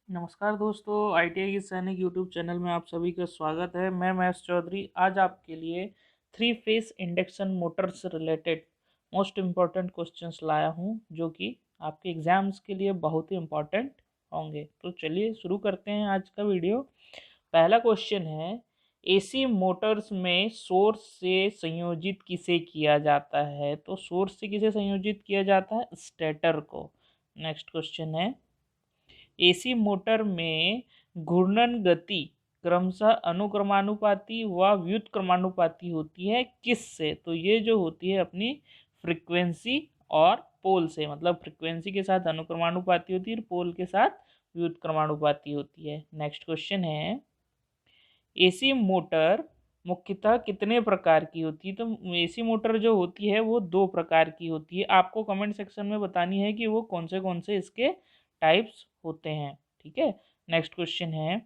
नमस्कार दोस्तों, ITI की सैनिक यूट्यूब चैनल में आप सभी का स्वागत है। मैं महेश चौधरी आज आपके लिए थ्री फेस इंडक्शन मोटर से रिलेटेड मोस्ट इम्पॉर्टेंट क्वेश्चंस लाया हूं, जो कि आपके एग्जाम्स के लिए बहुत ही इम्पॉर्टेंट होंगे। तो चलिए शुरू करते हैं आज का वीडियो। पहला क्वेश्चन है, AC मोटर्स में सोर्स से संयोजित किसे किया जाता है? तो सोर्स से किसे संयोजित किया जाता है? स्टेटर को। नेक्स्ट क्वेश्चन है, AC मोटर में घूर्णन गति क्रमशः अनुक्रमानुपाती व व्युत्क्रमानुपाती होती है किससे? तो ये जो होती है अपनी फ्रीक्वेंसी और पोल से, मतलब फ्रीक्वेंसी के साथ अनुक्रमानुपाती होती है और पोल के साथ व्युत्क्रमानुपाती होती है। नेक्स्ट क्वेश्चन है, AC मोटर मुख्यतः कितने प्रकार की होती है? तो AC मोटर जो होती है वो दो प्रकार की होती है। आपको कमेंट सेक्शन में बतानी है कि वो कौन से इसके टाइप्स होते हैं। ठीक है। नेक्स्ट क्वेश्चन है,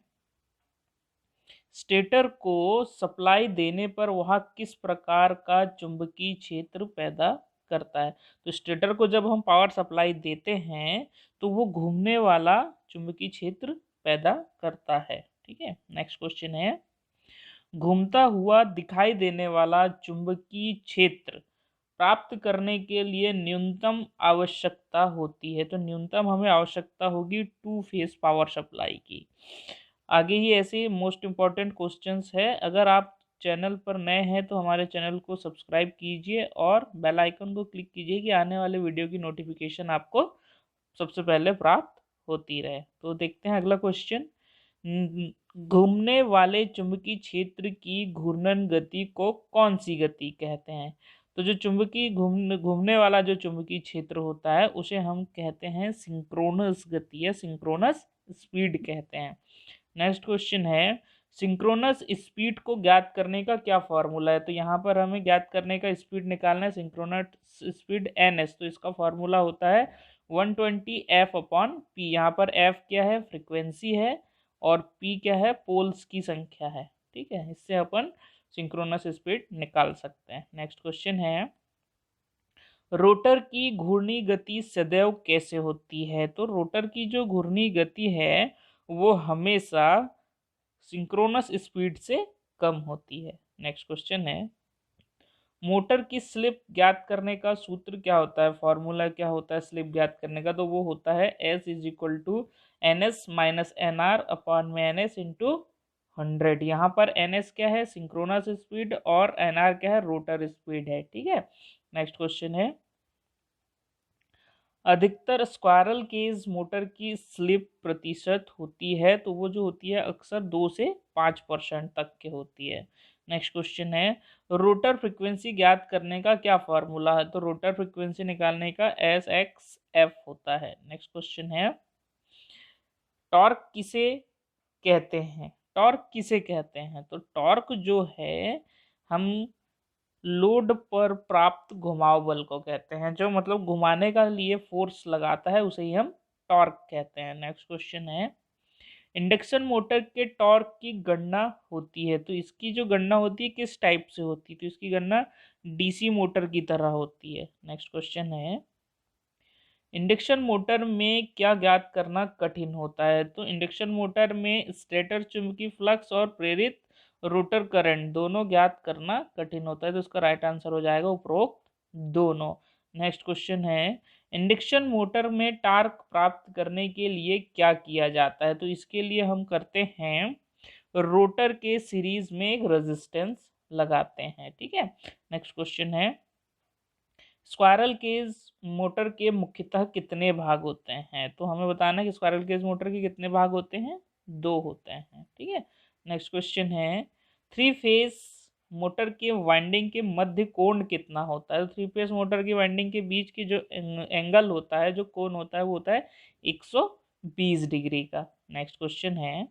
स्टेटर को सप्लाई देने पर वह किस प्रकार का चुंबकीय क्षेत्र पैदा करता है? तो स्टेटर को जब हम पावर सप्लाई देते हैं तो वो घूमने वाला चुंबकीय क्षेत्र पैदा करता है। ठीक है। नेक्स्ट क्वेश्चन है, घूमता हुआ दिखाई देने वाला चुंबकीय क्षेत्र प्राप्त करने के लिए न्यूनतम आवश्यकता होती है? तो न्यूनतम हमें आवश्यकता होगी टू फेस पावर सप्लाई की। आगे ही ऐसे मोस्ट इम्पॉर्टेंट क्वेश्चंस है। अगर आप चैनल पर नए हैं तो हमारे चैनल को सब्सक्राइब कीजिए और बेल आइकन को क्लिक कीजिए कि आने वाले वीडियो की नोटिफिकेशन आपको सबसे पहले प्राप्त होती रहे। तो देखते हैं अगला क्वेश्चन। घूमने वाले चुंबकीय क्षेत्र की घूर्णन गति को कौन सी गति कहते हैं? तो जो चुंबकीय घूमने वाला जो चुंबकीय क्षेत्र होता है उसे हम कहते हैं सिंक्रोनस गति या सिंक्रोनस स्पीड कहते हैं। नेक्स्ट क्वेश्चन है, सिंक्रोनस स्पीड को ज्ञात करने का क्या फॉर्मूला है? तो यहाँ पर हमें ज्ञात करने का स्पीड निकालना है, सिंक्रोनस स्पीड ns। तो इसका फॉर्मूला होता है 120 f/p। यहाँ पर f क्या है? फ्रीक्वेंसी है और p क्या है? पोल्स की संख्या है। ठीक है, इससे अपन सिंक्रोनस स्पीड निकाल सकते हैं। नेक्स्ट क्वेश्चन है, रोटर की घूर्णी गति सदैव कैसे होती है? तो रोटर की जो घूर्णी गति है वो हमेशा सिंक्रोनस स्पीड से कम होती है। नेक्स्ट क्वेश्चन है, मोटर की स्लिप ज्ञात करने का सूत्र क्या होता है? फॉर्मूला क्या होता है स्लिप ज्ञात करने का? तो वो होता है S = NS - NR/NS × 100। यहाँ पर NS क्या है? सिंक्रोनस स्पीड और NR क्या है? रोटर स्पीड है। ठीक है। नेक्स्ट क्वेश्चन है, अधिकतर स्क्वायरल केज मोटर की स्लिप प्रतिशत होती है? तो वो जो होती है अक्सर 2 से 5% तक के होती है। नेक्स्ट क्वेश्चन है, रोटर फ्रीक्वेंसी ज्ञात करने का क्या फॉर्मूला है? तो रोटर फ्रीक्वेंसी निकालने का SXF होता है। नेक्स्ट क्वेश्चन है, टॉर्क किसे कहते हैं? टॉर्क किसे कहते हैं? तो टॉर्क जो है हम लोड पर प्राप्त घुमाव बल को कहते हैं। जो मतलब घुमाने का लिए फोर्स लगाता है उसे ही हम टॉर्क कहते हैं। नेक्स्ट क्वेश्चन है, इंडक्शन मोटर के टॉर्क की गणना होती है? तो इसकी जो गणना होती है किस टाइप से होती है? तो इसकी गणना DC मोटर की तरह होती है। नेक्स्ट क्वेश्चन है, इंडक्शन मोटर में क्या ज्ञात करना कठिन होता है? तो इंडक्शन मोटर में स्टेटर चुंबकीय फ्लक्स और प्रेरित रोटर करंट दोनों ज्ञात करना कठिन होता है। तो इसका राइट आंसर हो जाएगा उपरोक्त दोनों। नेक्स्ट क्वेश्चन है, इंडक्शन मोटर में टार्क प्राप्त करने के लिए क्या किया जाता है? तो इसके लिए हम करते हैं रोटर के सीरीज में एक रेजिस्टेंस लगाते हैं। ठीक है। नेक्स्ट क्वेश्चन है, स्क्वायरल केज मोटर के मुख्यतः कितने भाग होते हैं? तो हमें बताना है कि स्क्वायरल केज मोटर के कितने भाग होते हैं? 2 होते हैं। ठीक है। नेक्स्ट क्वेश्चन है, थ्री फेस मोटर के वाइंडिंग के मध्य कोण कितना होता है? तो थ्री फेस मोटर की वाइंडिंग के बीच की जो एंगल होता है, जो कोण होता है, वो होता है 120 डिग्री का। नेक्स्ट क्वेश्चन है,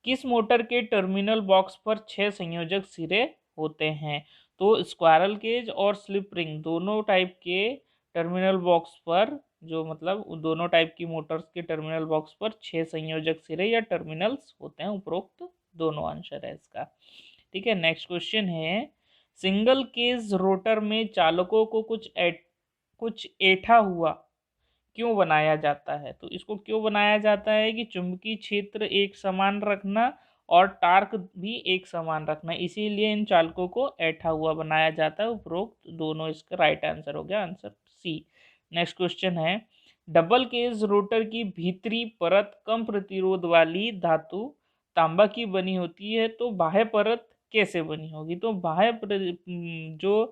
किस मोटर के टर्मिनल बॉक्स पर 6 संयोजक सिरे होते हैं? तो स्क्वायरल केज और स्लिप रिंग दोनों टाइप के टर्मिनल बॉक्स पर, जो मतलब दोनों टाइप की मोटर्स के टर्मिनल बॉक्स पर 6 संयोजक सिरे या टर्मिनल्स होते हैं। उपरोक्त दोनों आंसर है इसका। ठीक है। नेक्स्ट क्वेश्चन है, सिंगल केज रोटर में चालकों को कुछ ऐठा हुआ क्यों बनाया जाता है? तो इसको क्यों बनाया जाता है कि चुंबकीय क्षेत्र एक समान रखना और टार्क भी एक समान रखना, इसीलिए इन चालकों को ऐंठा हुआ बनाया जाता है। उपरोक्त दोनों इसका राइट आंसर हो गया, आंसर सी। नेक्स्ट क्वेश्चन है, डबल केज रोटर की भीतरी परत कम प्रतिरोध वाली धातु तांबा की बनी होती है, तो बाह्य परत कैसे बनी होगी? तो जो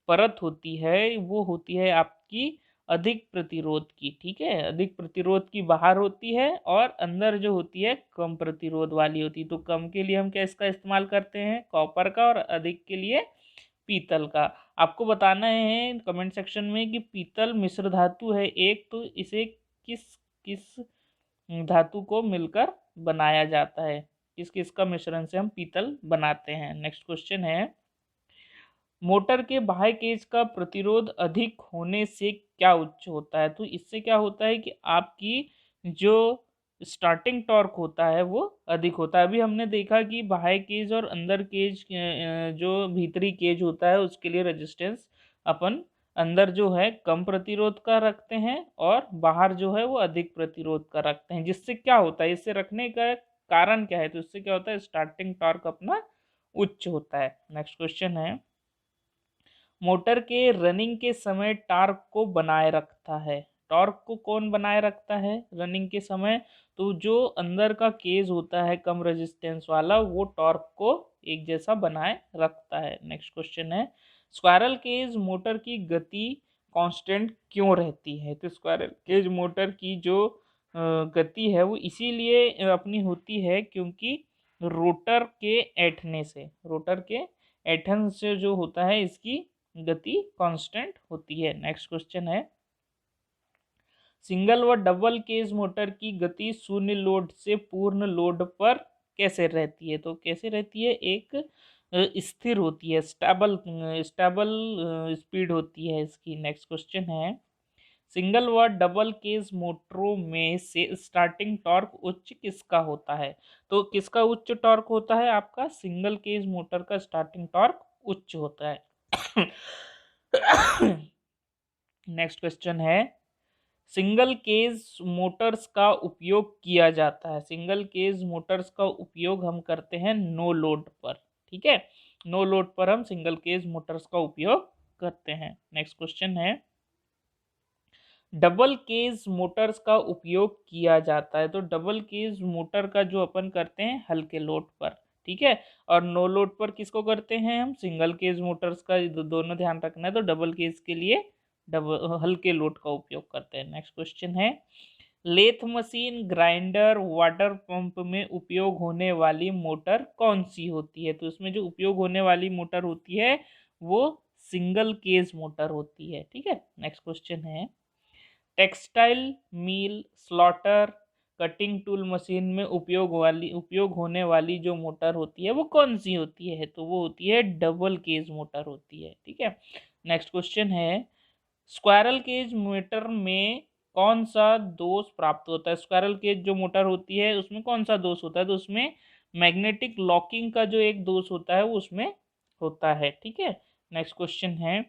परत होती है वो होती है आपकी अधिक प्रतिरोध की, ठीक है, अधिक प्रतिरोध की बाहर होती है और अंदर जो होती है कम प्रतिरोध वाली होती है। तो कम के लिए हम क्या इसका इस्तेमाल करते हैं? कॉपर का, और अधिक के लिए पीतल का। आपको बताना है कमेंट सेक्शन में कि पीतल मिश्र धातु है एक, तो इसे किस किस धातु को मिलकर बनाया जाता है, किस किस का मिश्रण से हम पीतल बनाते हैं। नेक्स्ट क्वेश्चन है, मोटर के बाह्य केज का प्रतिरोध अधिक होने से क्या उच्च होता है? तो इससे क्या होता है कि आपकी जो स्टार्टिंग टॉर्क होता है वो अधिक होता है। अभी हमने देखा कि बाह्य केज और अंदर केज जो भीतरी केज होता है उसके लिए रेजिस्टेंस अपन अंदर जो है कम प्रतिरोध का रखते हैं और बाहर जो है वो अधिक प्रतिरोध का रखते हैं। जिससे क्या होता है, इससे रखने का कारण क्या है? तो इससे क्या होता है, स्टार्टिंग टॉर्क अपना उच्च होता है। नेक्स्ट क्वेश्चन है, मोटर के रनिंग के समय टॉर्क को बनाए रखता है। टॉर्क को कौन बनाए रखता है रनिंग के समय? तो जो अंदर का केज होता है कम रेजिस्टेंस वाला, वो टॉर्क को एक जैसा बनाए रखता है। नेक्स्ट क्वेश्चन है, स्क्वायरल केज मोटर की गति कांस्टेंट क्यों रहती है? तो स्क्वायरल केज मोटर की जो गति है वो इसीलिए अपनी होती है क्योंकि रोटर के ऐंठन से जो होता है इसकी गति कांस्टेंट होती है। नेक्स्ट क्वेश्चन है, सिंगल व डबल केज मोटर की गति शून्य लोड से पूर्ण लोड पर कैसे रहती है? तो कैसे रहती है? एक स्थिर होती है, स्टेबल स्टेबल स्पीड होती है इसकी। नेक्स्ट क्वेश्चन है, सिंगल व डबल केज मोटरों में से स्टार्टिंग टॉर्क उच्च किसका होता है? तो किसका उच्च टॉर्क होता है? आपका सिंगल केज मोटर का स्टार्टिंग टॉर्क उच्च होता है। नेक्स्ट क्वेश्चन है, सिंगल केज मोटर्स का उपयोग किया जाता है। सिंगल केज मोटर्स का उपयोग हम करते हैं नो लोड पर, ठीक है, नो लोड पर हम सिंगल केज मोटर्स का उपयोग करते हैं। नेक्स्ट क्वेश्चन है, डबल केज मोटर्स का उपयोग किया जाता है। तो डबल केज मोटर का जो अपन करते हैं हल्के लोड पर, ठीक है, और नो लोड पर किसको करते हैं हम? सिंगल केज मोटर्स का दोनों ध्यान रखना है। तो डबल केज के लिए डबल हल्के लोड का उपयोग करते हैं। नेक्स्ट क्वेश्चन है, lathe machine, grinder, water pump में उपयोग होने वाली मोटर कौन सी होती है? तो इसमें जो उपयोग होने वाली मोटर होती है वो सिंगल केज मोटर होती है, ठीक है। नेक्स्ट क्वेश्चन है, textile mill, slaughter, cutting tool machine में उपयोग होने वाली जो मोटर होती है वो कौन सी होती है? तो वो होती है डबल केज मोटर होती है, ठीक है। नेक्स्ट क्वेश्चन है, स्क्वायरल केज मोटर में कौन सा दोष प्राप्त होता है? स्क्वायरल केज जो मोटर होती है उसमें कौन सा दोष होता है? तो उसमें मैग्नेटिक लॉकिंग का जो एक दोष होता है वो उसमें होता है, ठीक है। नेक्स्ट क्वेश्चन है,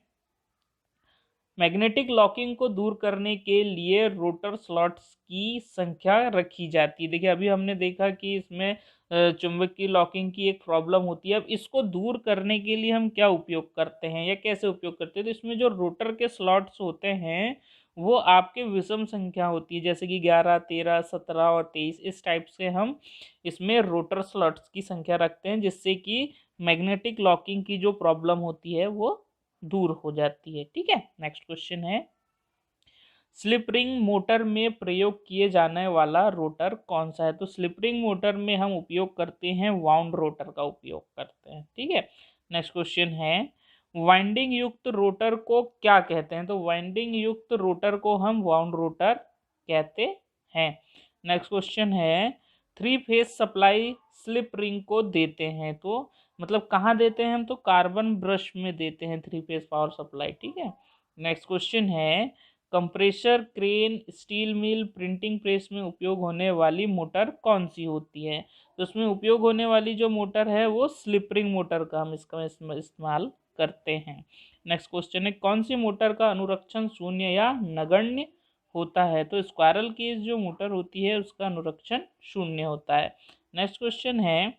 मैग्नेटिक लॉकिंग को दूर करने के लिए रोटर स्लॉट्स की संख्या रखी जाती है। देखिए अभी हमने देखा कि इसमें चुंबकीय लॉकिंग की एक प्रॉब्लम होती है। अब इसको दूर करने के लिए हम क्या उपयोग करते हैं या कैसे उपयोग करते हैं? तो इसमें जो रोटर के स्लॉट्स होते हैं वो आपके विषम संख्या होती है, जैसे कि 11, 13, 17 और 23, इस टाइप से हम इसमें रोटर स्लॉट्स की संख्या रखते हैं, जिससे कि मैग्नेटिक लॉकिंग की जो प्रॉब्लम होती है वो दूर हो जाती है, ठीक है। नेक्स्ट क्वेश्चन है, स्लिप रिंग मोटर में प्रयोग किए जाने वाला रोटर कौन सा है? तो स्लिप रिंग मोटर में हम उपयोग करते हैं वाउंड रोटर का उपयोग करते हैं, ठीक है। नेक्स्ट क्वेश्चन है, वाइंडिंग युक्त रोटर को क्या कहते हैं? तो वाइंडिंग युक्त रोटर को हम वाउंड रोटर कहते हैं। नेक्स्ट क्वेश्चन है, three phase supply slip ring को देते हैं, तो मतलब कहाँ देते हैं हम? तो कार्बन ब्रश में देते हैं थ्री फेज पावर सप्लाई, ठीक है। नेक्स्ट क्वेश्चन है, compressor, crane, steel mill, printing press में उपयोग होने वाली मोटर कौन सी होती है? तो उसमें उपयोग होने वाली जो मोटर है वो स्लिप रिंग मोटर का हम इसका इस्तेमाल करते हैं। नेक्स्ट क्वेश्चन है, कौन सी मोटर का अनुरक्षण शून्य या नगण्य होता है। तो स्क्वायरल केज जो मोटर होती है उसका अनुरक्षण 0 होता है। नेक्स्ट क्वेश्चन है,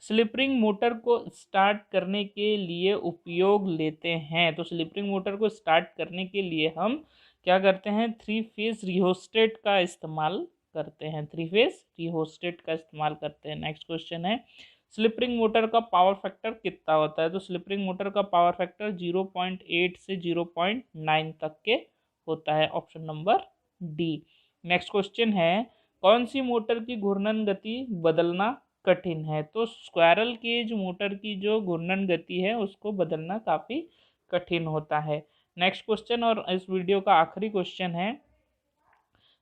स्लिप रिंग मोटर को स्टार्ट करने के लिए उपयोग लेते हैं। तो स्लिप रिंग मोटर को स्टार्ट करने के लिए हम क्या करते हैं, 3 फेज रिहोस्टेट का इस्तेमाल करते हैं। 3 फेज रिहोस्टेट का इस्तेमाल करते हैं। नेक्स्ट क्वेश्चन है, स्लिप रिंग मोटर का पावर फैक्टर कितना होता है। तो स्लिप रिंग मोटर का पावर फैक्टर 0.8 से 0.9 तक के होता है। Option number D. Next question है, कौन सी मोटर की घूर्णन गति बदलना कठिन है। तो स्क्वायरल केज मोटर की जो घूर्णन गति है उसको बदलना काफ़ी कठिन होता है। नेक्स्ट क्वेश्चन और इस वीडियो का आखिरी क्वेश्चन है,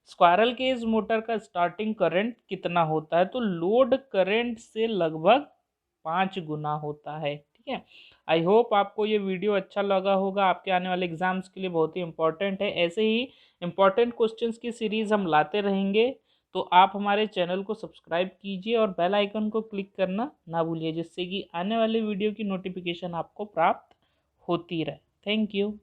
स्क्वायरल केज मोटर का स्टार्टिंग करंट कितना होता है। तो लोड करंट से लगभग 5 गुना होता है। ठीक है, आई होप आपको ये वीडियो अच्छा लगा होगा। आपके आने वाले एग्जाम्स के लिए बहुत ही इंपॉर्टेंट है। ऐसे ही इंपॉर्टेंट क्वेश्चंस की सीरीज हम लाते रहेंगे। तो आप हमारे चैनल को सब्सक्राइब कीजिए और बेल आइकन को क्लिक करना ना भूलिए, जिससे कि आने वाले वीडियो की नोटिफिकेशन आपको प्राप्त होती रहे। Thank you.